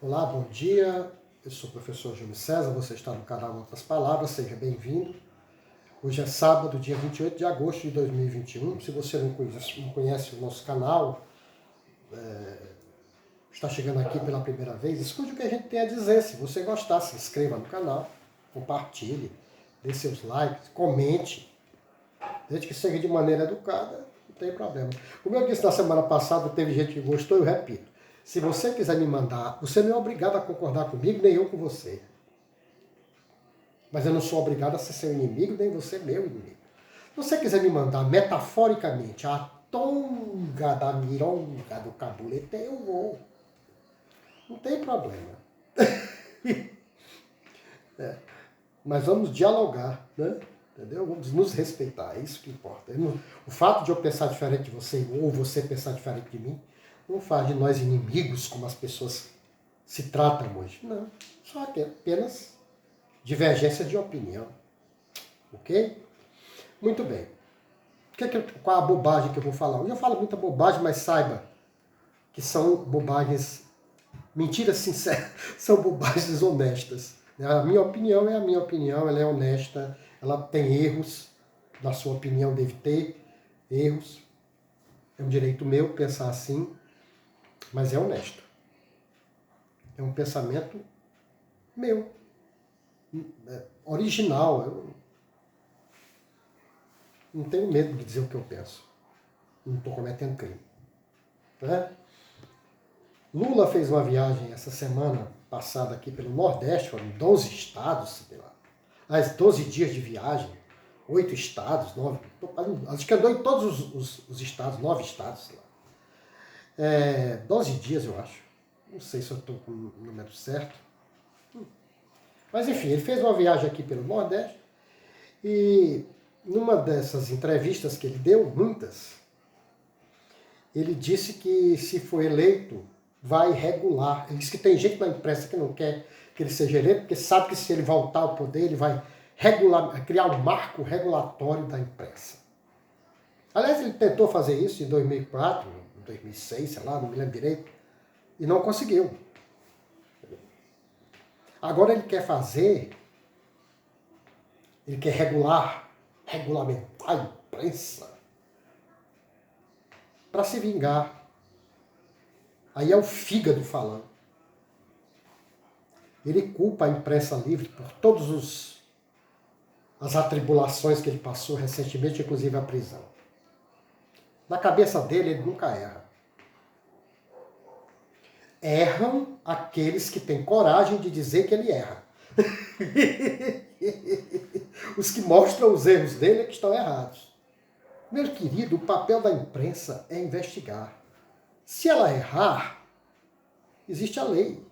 Olá, bom dia. Eu sou o professor Júlio César, você está no canal Outras Palavras, seja bem-vindo. Hoje é sábado, dia 28 de agosto de 2021. Se você não conhece o nosso canal, está chegando aqui pela primeira vez, escute o que a gente tem a dizer. Se você gostar, se inscreva no canal, compartilhe, dê seus likes, comente. Desde que seja de maneira educada, não tem problema. Como eu disse na semana passada, teve gente que gostou, eu repito. Se você quiser me mandar, você não é obrigado a concordar comigo, nem eu com você. Mas eu não sou obrigado a ser seu inimigo, nem você meu inimigo. Se você quiser me mandar metaforicamente a tonga da mironga do cabulete, eu vou. Não tem problema. Mas vamos dialogar, né? Entendeu? Vamos nos respeitar, é isso que importa. O fato de eu pensar diferente de você ou você pensar diferente de mim não faz de nós inimigos como as pessoas se tratam hoje. Não. Só que apenas divergência de opinião. Ok? Muito bem. Qual a bobagem que eu vou falar? Hoje eu falo muita bobagem, mas saiba que são bobagens, mentiras sinceras, são bobagens honestas. A minha opinião é a minha opinião, ela é honesta, ela tem erros, na sua opinião deve ter erros. É um direito meu pensar assim, mas é honesto. É um pensamento meu, original. Eu não tenho medo de dizer o que eu penso. Não estou cometendo crime. Né? Lula fez uma viagem essa semana passada aqui pelo Nordeste, foram 12 estados, sei lá. 12 dias de viagem, 8 estados, 9. Acho que andou em todos os estados, 9 estados, sei lá. 12 dias, eu acho. Não sei se eu estou com o número certo. Mas enfim, ele fez uma viagem aqui pelo Nordeste e numa dessas entrevistas que ele deu, muitas, ele disse que se for eleito vai regular. Ele disse que tem gente na imprensa que não quer que ele seja eleito, porque sabe que se ele voltar ao poder, ele vai criar um marco regulatório da imprensa. Aliás, ele tentou fazer isso em 2004, 2006, sei lá, não me lembro direito, e não conseguiu. Agora ele quer regulamentar a imprensa para se vingar. Aí é o fígado falando. Ele culpa a imprensa livre por todas as atribulações que ele passou recentemente, inclusive a prisão. Na cabeça dele, ele nunca erra. Erram aqueles que têm coragem de dizer que ele erra. Os que mostram os erros dele é que estão errados. Meu querido, o papel da imprensa é investigar. Se ela errar, existe a lei.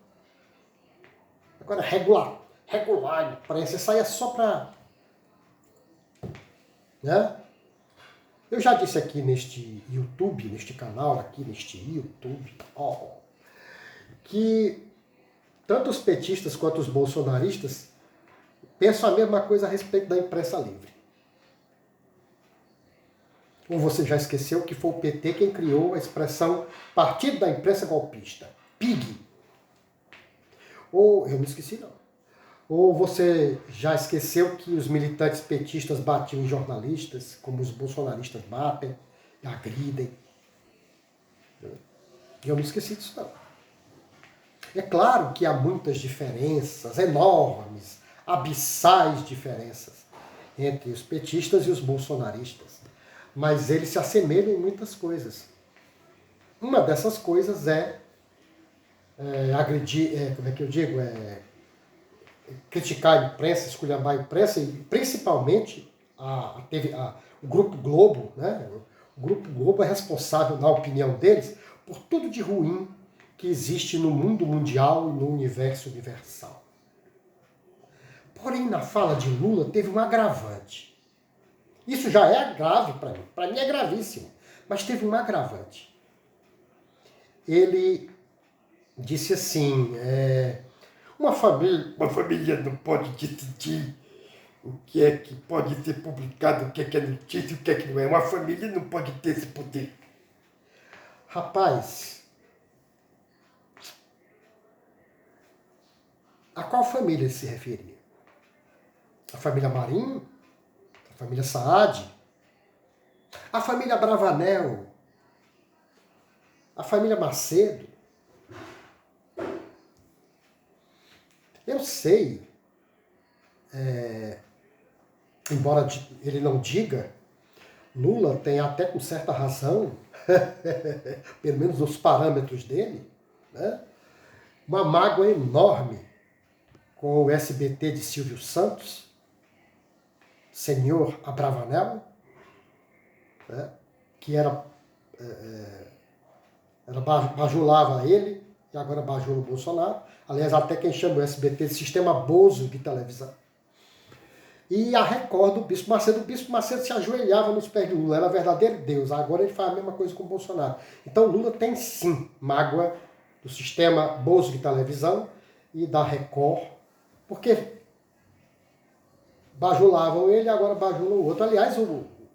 Agora, regular a imprensa, isso aí é só para... Né? Eu já disse aqui neste YouTube, neste canal, aqui neste YouTube, que tanto os petistas quanto os bolsonaristas pensam a mesma coisa a respeito da imprensa livre. Ou você já esqueceu que foi o PT quem criou a expressão Partido da Imprensa Golpista, PIG. Ou, eu não esqueci não. Ou você já esqueceu que os militantes petistas batiam em jornalistas, como os bolsonaristas batem, agridem. Eu não esqueci disso não. É claro que há muitas diferenças, enormes, abissais diferenças entre os petistas e os bolsonaristas. Mas eles se assemelham em muitas coisas. Uma dessas coisas é agredir, como é que eu digo? Criticar a imprensa, esculhambar a imprensa, e principalmente o Grupo Globo. Né? O Grupo Globo é responsável, na opinião deles, por tudo de ruim que existe no mundo mundial e no universo universal. Porém, na fala de Lula teve um agravante. Isso já é grave para mim. Para mim é gravíssimo. Mas teve um agravante. Ele disse assim, uma família não pode decidir o que é que pode ser publicado, o que é notícia, o que é que não é. Uma família não pode ter esse poder. Rapaz, A qual família ele se referia? A família Marinho? A família Saad? A família Bravanel? A família Macedo? Eu sei, embora ele não diga, Lula tem até com certa razão, pelo menos nos parâmetros dele, né, uma mágoa enorme com o SBT de Silvio Santos, senhor Abravanel, né, que bajulava ele, e agora bajula o Bolsonaro. Aliás, até quem chama o SBT de sistema Bozo de televisão. E a Record do Bispo Macedo se ajoelhava nos pés de Lula, era verdadeiro Deus. Agora ele faz a mesma coisa com o Bolsonaro. Então Lula tem sim mágoa do sistema Bozo de televisão e da Record, porque bajulavam ele e agora bajulam o outro. Aliás,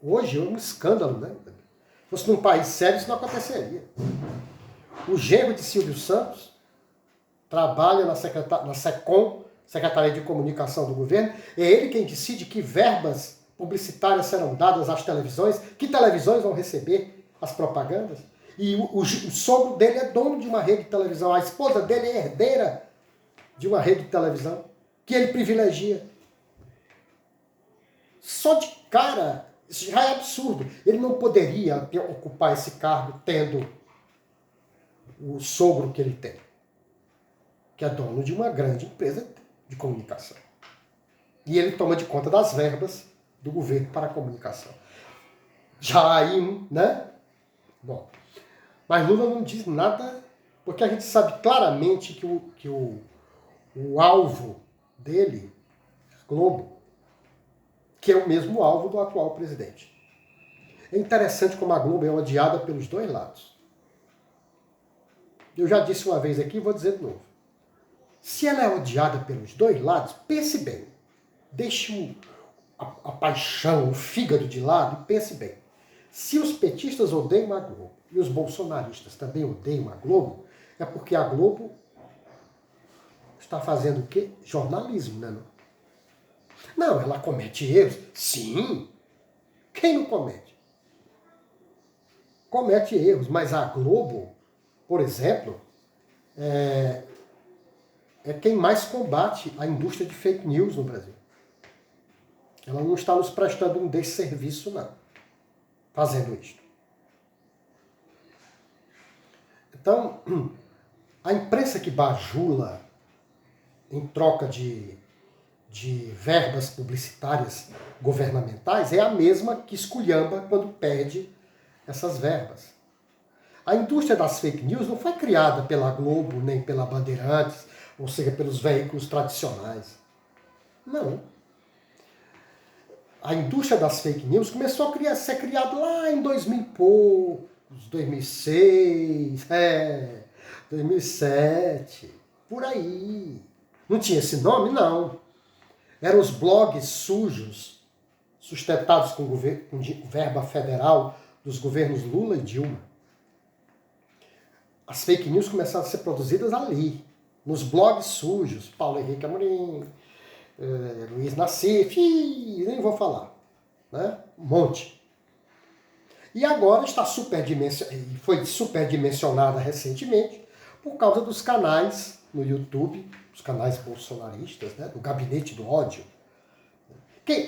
hoje é um escândalo, né? Se fosse num país sério, isso não aconteceria. O genro de Silvio Santos trabalha na SECOM, Secretaria de Comunicação do Governo, é ele quem decide que verbas publicitárias serão dadas às televisões, que televisões vão receber as propagandas. E o sogro dele é dono de uma rede de televisão, a esposa dele é herdeira de uma rede de televisão, que ele privilegia. Só de cara, isso já é absurdo. Ele não poderia ocupar esse cargo tendo o sogro que ele tem, que é dono de uma grande empresa de comunicação. E ele toma de conta das verbas do governo para a comunicação. Já aí, né? Bom, mas Lula não diz nada, porque a gente sabe claramente que o alvo dele, Globo, que é o mesmo alvo do atual presidente. É interessante como a Globo é odiada pelos dois lados. Eu já disse uma vez aqui e vou dizer de novo. Se ela é odiada pelos dois lados, pense bem. Deixe a paixão, o fígado de lado e pense bem. Se os petistas odeiam a Globo e os bolsonaristas também odeiam a Globo, é porque a Globo está fazendo o quê? Jornalismo, né? Não, ela comete erros. Sim. Quem não comete? Comete erros, mas a Globo, por exemplo, é quem mais combate a indústria de fake news no Brasil. Ela não está nos prestando um desserviço, não, fazendo isto. Então, a imprensa que bajula em troca de verbas publicitárias governamentais é a mesma que esculhamba quando pede essas verbas. A indústria das fake news não foi criada pela Globo nem pela Bandeirantes, ou seja, pelos veículos tradicionais. Não. A indústria das fake news começou a ser criada lá em 2000 e poucos, 2006, 2007, por aí. Não tinha esse nome? Não. Eram os blogs sujos, sustentados com verba federal dos governos Lula e Dilma. As fake news começaram a ser produzidas ali, nos blogs sujos, Paulo Henrique Amorim, Luiz Nassif, nem vou falar, né? Um monte. E agora foi superdimensionada recentemente por causa dos canais no YouTube, os canais bolsonaristas, né? Do gabinete do ódio.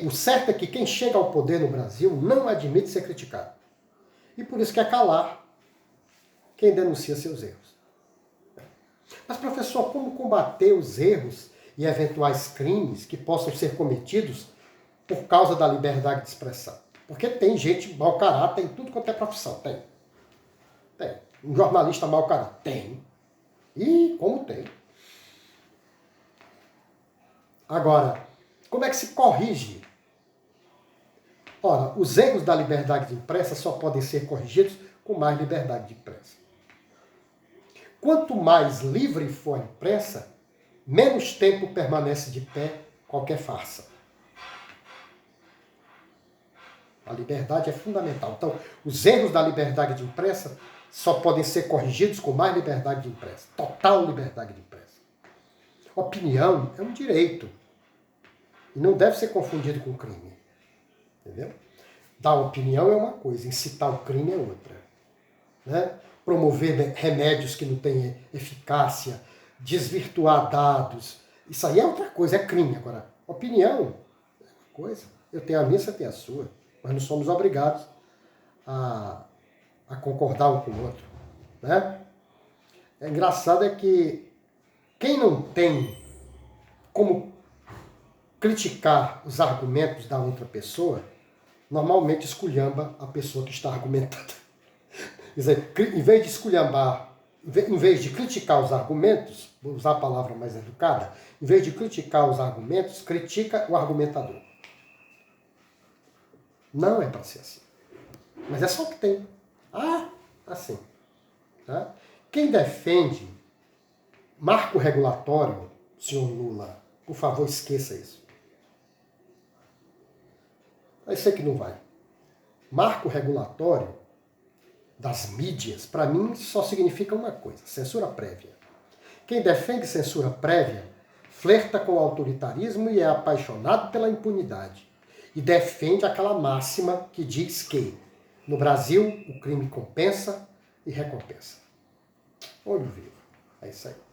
O certo é que quem chega ao poder no Brasil não admite ser criticado. E por isso quer calar quem denuncia seus erros. Mas, professor, como combater os erros e eventuais crimes que possam ser cometidos por causa da liberdade de expressão? Porque tem gente mau caráter em tudo quanto é profissão. Tem. Um jornalista mau caráter? Tem. E como tem. Agora, como é que se corrige? Ora, os erros da liberdade de imprensa só podem ser corrigidos com mais liberdade de imprensa. Quanto mais livre for a imprensa, menos tempo permanece de pé qualquer farsa. A liberdade é fundamental. Então, os erros da liberdade de imprensa só podem ser corrigidos com mais liberdade de imprensa. Total liberdade de imprensa. Opinião é um direito. E não deve ser confundido com crime. Entendeu? Dar opinião é uma coisa, incitar o crime é outra. Né? Promover remédios que não têm eficácia, desvirtuar dados, isso aí é outra coisa, é crime. Agora, opinião é uma coisa. Eu tenho a minha, você tem a sua. Mas não somos obrigados a concordar um com o outro. Né? É engraçado é que quem não tem como criticar os argumentos da outra pessoa, normalmente esculhamba a pessoa que está argumentando. Quer dizer, em vez de esculhambar, em vez de criticar os argumentos, vou usar a palavra mais educada, em vez de criticar os argumentos, critica o argumentador. Não é para ser assim. Mas é só o que tem. Assim. Tá? Quem defende marco regulatório, senhor Lula, por favor, esqueça isso. Eu sei que não vai. Marco regulatório das mídias, para mim, só significa uma coisa: censura prévia. Quem defende censura prévia flerta com o autoritarismo e é apaixonado pela impunidade. E defende aquela máxima que diz que, no Brasil, o crime compensa e recompensa. Olho vivo. É isso aí.